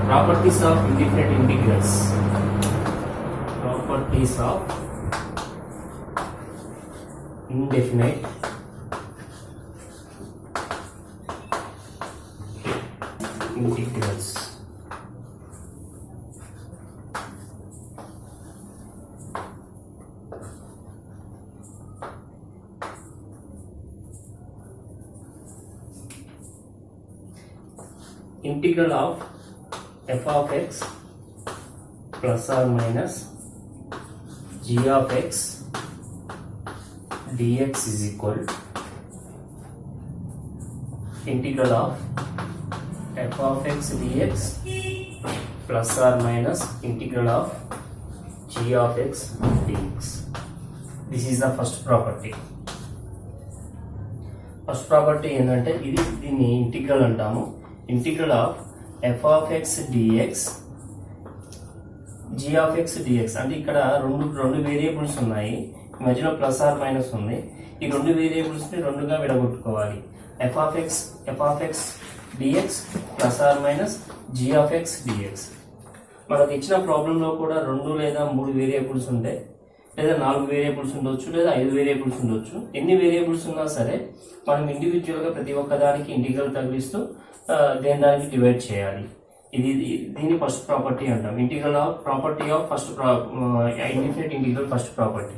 Properties of indefinite integrals. Properties of indefinite integrals. Integral of f of x plus or minus g of x dx is equal integral of f of x dx plus or minus integral of g of x dx. This is the first property. First property ఏంటంటే దీన్ని integral అంటాము. Integral of f of x dx g of x dx అంటే ఇక్కడ రెండు variables ఉన్నాయి, మధ్యలో plus or minus ఉంది. ఈ రెండు వేరియబుల్స్ని రెండుగా విడగొట్టుకోవాలి. F of x dx plus or minus g of x d x. మనకు ఇచ్చిన ప్రాబ్లంలో కూడా 2 లేదా 3 వేరియబుల్స్ ఉంటాయి, లేదా 4 వేరియబుల్స్ ఉండొచ్చు, లేదా 5 వేరియబుల్స్ ఉండొచ్చు. ఎన్ని వేరియబుల్స్ ఉన్నా సరే మనం ఇండివిజువల్గా ప్రతి ఒక్కదానికి ఇంటిగ్రల్ తగిలిస్తూ దానికి డివైడ్ చేయాలి. దీన్ని ఫస్ట్ ప్రాపర్టీ అంటాం. Integral of property of first indefinite integral first property.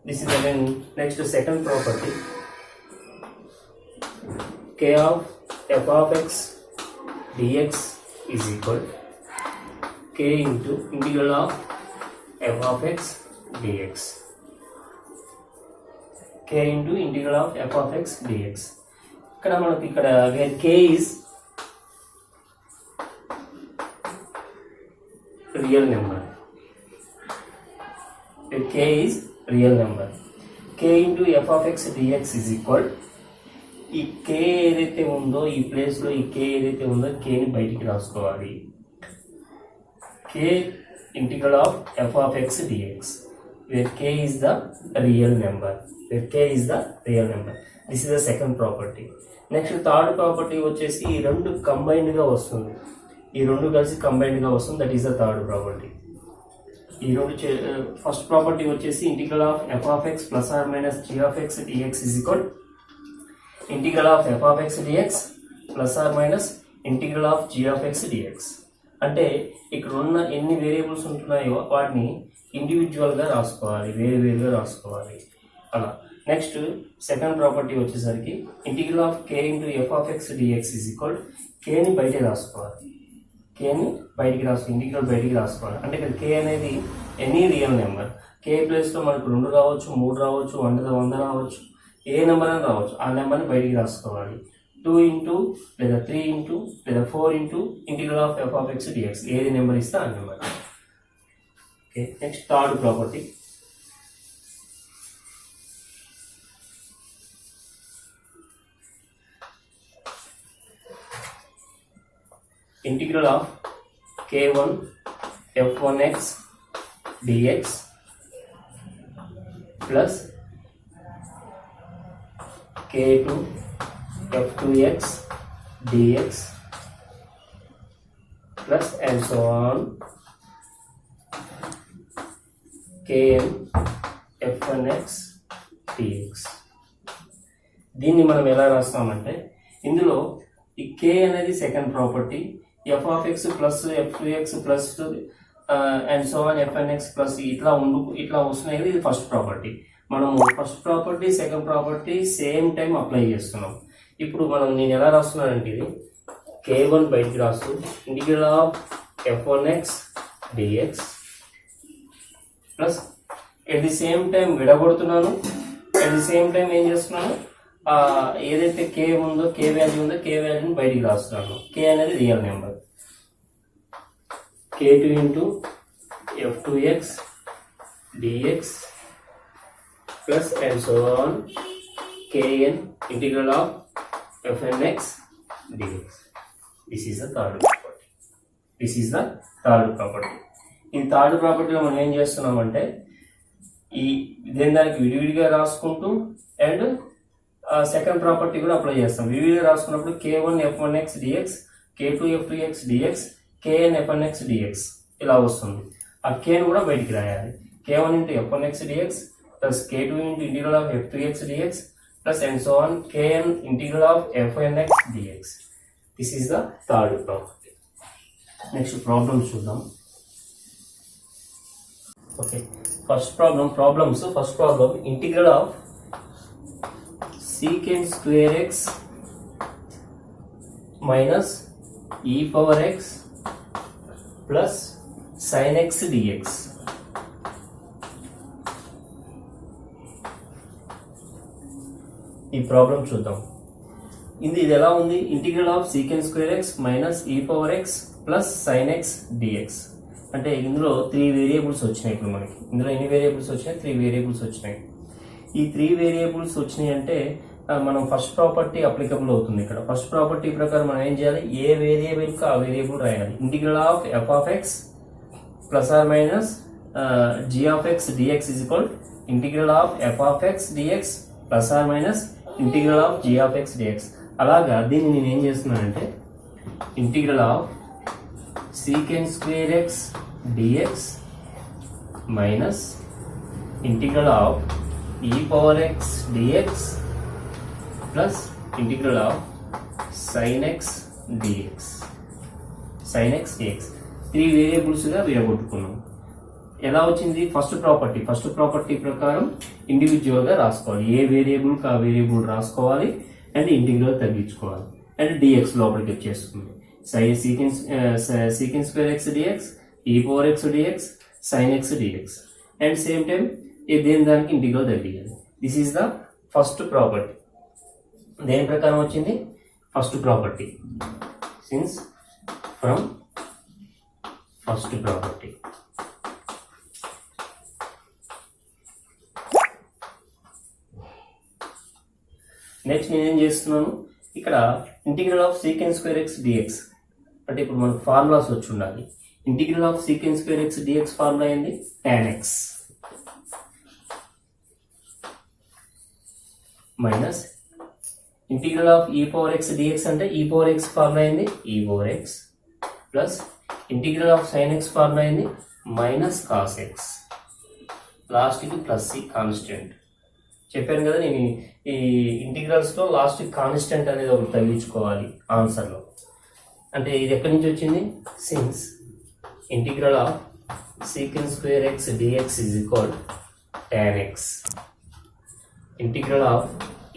This is again next second property. k of f of x dx is equal k into integral of f of x dx. k into integral of f of x dx. ఇక్కడ k is real number. k is real number. k into f of x dx is equal ఈ k ఏదైతే ఉందో ఈ ప్లేస్లో ఈ k ఏదైతే ఉందో k ని బయటికి రాసుకోవాలి. k integral of f of x dx where k is the real number. This is the second property. Next third property వచ్చేసి ఈ రెండు కంబైన్డ్గా వస్తుంది, ఈ రెండు కలిసి కంబైన్డ్గా వస్తుంది. That is the third property. ఈ రెండు ఫస్ట్ ప్రాపర్టీ వచ్చేసి integral of f of x plus or minus g of x dx is equal integral of f of x dx plus or minus integral of g of x dx. అంటే ఇక్కడ ఉన్న ఎన్ని variables ఉంటున్నాయో వాటిని ఇండివిజువల్గా రాసుకోవాలి, వేరుగా రాసుకోవాలి అలా. నెక్స్ట్ సెకండ్ ప్రాపర్టీ వచ్చేసరికి integral of k into f of x dx is equal కేని బయటికి రాసుకోవాలి. ఇంటిగ్రల్ బయటికి రాసుకోవాలి. అంటే ఇక్కడ కే అనేది ఎనీ రియల్ నెంబర్. కే ప్లేస్లో మనకు 2 రావచ్చు, 3 రావచ్చు, 100 రావచ్చు, ఏ నెంబర్ అని రావచ్చు. ఆ నెంబర్ని బయటికి రాసుకోవాలి. 2 ఇంటూ లేదా 3 ఇంటూ లేదా 4 into integral of f of x dx. ఏది నెంబర్ ఇస్తే ఆ number. Okay, next third property. Integral of k1 f1x dx plus k2 f2x dx plus and so on kn f1x dx. దీన్ని మనం ఎలా రాస్తామంటే ఇందులో ఈ k అనేది second property, f of x plus f2x plus and so on fnx plus ఇట్లా వస్తున్నాయి. ఇది first property. మనము first property second property same time apply చేస్తున్నాం. ఇప్పుడు నేను ఎలా రాస్తున్నానంటే ఇది k1 బయటికి రాస్తూ integral of f1x dx plus at the same time విడగొడుతున్నాను. ఎట్ ది సేమ్ టైం ఏం చేస్తున్నాను, ఏదైతే k ఉందో k వాల్యూ ఉందో k వాల్యూని బయటికి రాస్తున్నాను. k అనేది real number. k2 into f2x dx plus and so on kn integral of fnx dx. This is the third property. ఈ థర్డ్ ప్రాపర్టీలో మనం ఏం చేస్తున్నామంటే దానికి విడివిడిగా రాసుకుంటూ అండ్ సెకండ్ ప్రాపర్టీ కూడా అప్లై చేస్తాం. విడివిడిగా రాసుకున్నప్పుడు k1 f1x dx, k2 f2x dx, kn f1x dx ఇలా వస్తుంది. ఆ kn కూడా బయటికి రాయాలి. k1 into f1x dx plus k2 into integral of f2x dx plus and so on kn integral of f1x dx. This is the third property. Next problem చూద్దాం. Okay, first problem integral of secant square x minus e power x plus sin x dx. ఈ problem చూద్దాం. ఇది ఎలా ఉంది? Integral of secant square x minus e power x plus sine x dx. అంటే ఇందులో 3 variables వచ్చినాయి. ఇప్పుడు మనకి ఇందులో ఎన్ని వేరియబుల్స్ వచ్చినాయి? 3 వేరియబుల్స్ వచ్చినాయి. ఈ 3 వేరియబుల్స్ వచ్చినాయి అంటే మనం ఫస్ట్ ప్రాపర్టీ అప్లికబుల్ అవుతుంది. ఇక్కడ ఫస్ట్ ప్రాపర్టీ ప్రకారం మనం ఏం చేయాలి? ఏ వేరియబుల్కి ఆ వేరియబుల్ రాయాలి. Integral of f of x plus or minus g of x dx is equal integral of f of x dx plus or minus integral of g of x d x. అలాగా దీన్ని నేను ఏం చేస్తున్నానంటే integral of secant square x dx minus integral of e power x dx plus integral of sine x d x. Sine x d x 3 వేరియబుల్స్గా విడగొట్టుకున్నాం. ఎలా వచ్చింది? First property ప్రకారం ఇండివిజువల్గా రాసుకోవాలి. ఏ వేరియబుల్కి ఆ వేరియబుల్ రాసుకోవాలి అండ్ ఇంటిగ్రల్ తగ్గించుకోవాలి అండ్ డిఎక్స్ లోపలికి వచ్చేస్తుంది. Secant square x d x e power x d x sine x d x and same time దేని దానికి ఇంటిగ్రల్ తగ్గించాలి. This is the first property. దేని ప్రకారం వచ్చింది? First property. Since from first property. Next నేనేం చేస్తున్నాను? ఇక్కడ integral of secant square x dx అంటే ఇప్పుడు మనకు ఫార్ములాస్ వచ్చి ఉండాలి. Integral of secant square x dx formula ఏంది? tan x minus integral of e power x dx అంటే ఈ పవర్ ఎక్స్ ఫార్ములా ఏంది? E power x plus integral of sine x formula ఏంది? Minus cos x. లాస్ట్కి plus c constant. చెప్పాను కదా నేను ఈ ఇంటిగ్రల్స్లో last constant అనేది ఒకటి తగ్గించుకోవాలి ఆన్సర్లో. అంటే ఇది ఎక్కడి నుంచి వచ్చింది? Since integral of secant square x dx is equal tan x. Integral of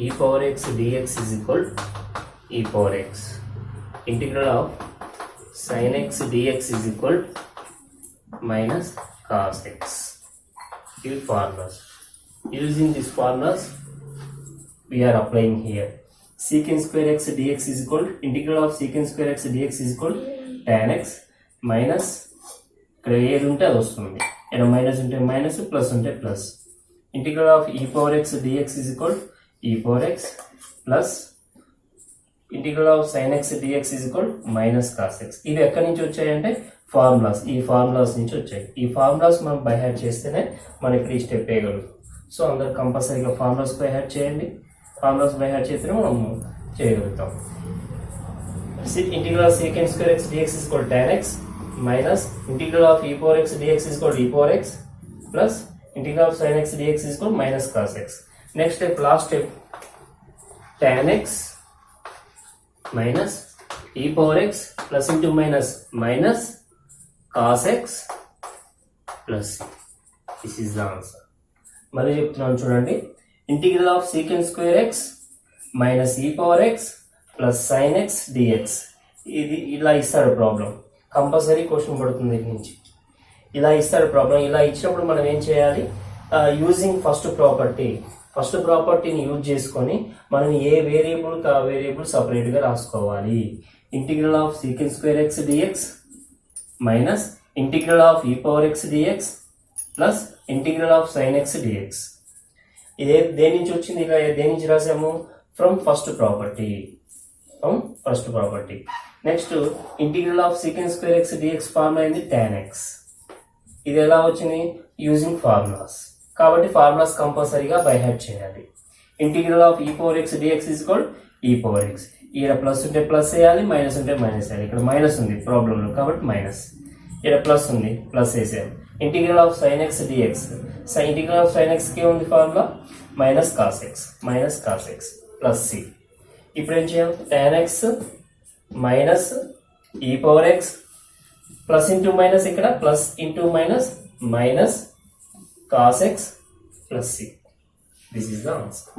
e power x dx is equal e power x. Integral of sin x dx is equal minus cos x. These formulas. Using these formulas, we are applying here. Secant square x dx is equal integral of secant square x dx is equal tan x minus ఇక్కడ ఏది ఉంటే అది వస్తుంది. ఇక్కడ minus ఉంటే minus, plus ఉంటే plus. Integral of e power x dx is equal e power x plus integral of sine x dx is equal minus cos x. ఇవి ఎక్కడి నుంచి వచ్చాయంటే ఫార్ములాస్. ఈ ఫార్ములాస్ నుంచి వచ్చాయి. ఈ ఫార్ములాస్ మనం బై హ్యాడ్ చేస్తేనే మనం ఇక్కడ ఈ స్టెప్ వేయగలుగుతాం. సో అందరు కంపల్సరీగా ఫార్ములాస్ బై హ్యాడ్ చేయండి. ఫార్ములాస్ బై హ్యాడ్ చేస్తేనే మనం చేయగలుగుతాం. Integral of second square x dx is equal tan x minus integral of e power x dx is equal e power x plus integral of sine x dx is equal minus cos x. Next step, last step, tan x minus e power x plus into minus minus cos x plus c. This is the answer. మళ్ళీ చెప్తున్నాను చూడండి. Integral of secant square x minus e power x plus sine x dx. ఇది ఇలా ఇస్తాడు problem. Compulsory question పడుతుంది దీని నుంచి. ఇలా ఇస్తాడు ప్రాబ్లం. ఇలా ఇచ్చినప్పుడు మనం ఏం చేయాలి? యూజింగ్ ఫస్ట్ ప్రాపర్టీని యూజ్ చేసుకొని మనం ఏ వేరియబుల్కి ఆ వేరియబుల్ సపరేట్గా రాసుకోవాలి. Integral of secant square x dx minus integral of e power x dx plus integral of sine x dx. ఇదే దేని నుంచి వచ్చింది? ఇలా దేని నుంచి రాసాము? From first property. Next integral of secant square x dx formula అయింది tan x. ఇది ఎలా వచ్చింది? Using formulas. కాబట్టి ఫార్ములాస్ కంపల్సరీగా బై హ్యాడ్ చేయాలి. Integral of e power x dx is equal e power x. ఇక్కడ ప్లస్ ఉంటే ప్లస్ వేయాలి, మైనస్ ఉంటే మైనస్ వేయాలి. ఇక్కడ మైనస్ ఉంది ప్రాబ్లంలో కాబట్టి మైనస్, ఇక్కడ ప్లస్ ఉంది ప్లస్ వేసేయాలి. Integral of sine x dx, integral of sine ఎక్స్కి ఉంది formula minus cos x plus c. ఇప్పుడు ఏం చేయాలి, tan x minus e power x plus into minus, ఇక్కడ plus into minus minus cos x plus c. This is the answer.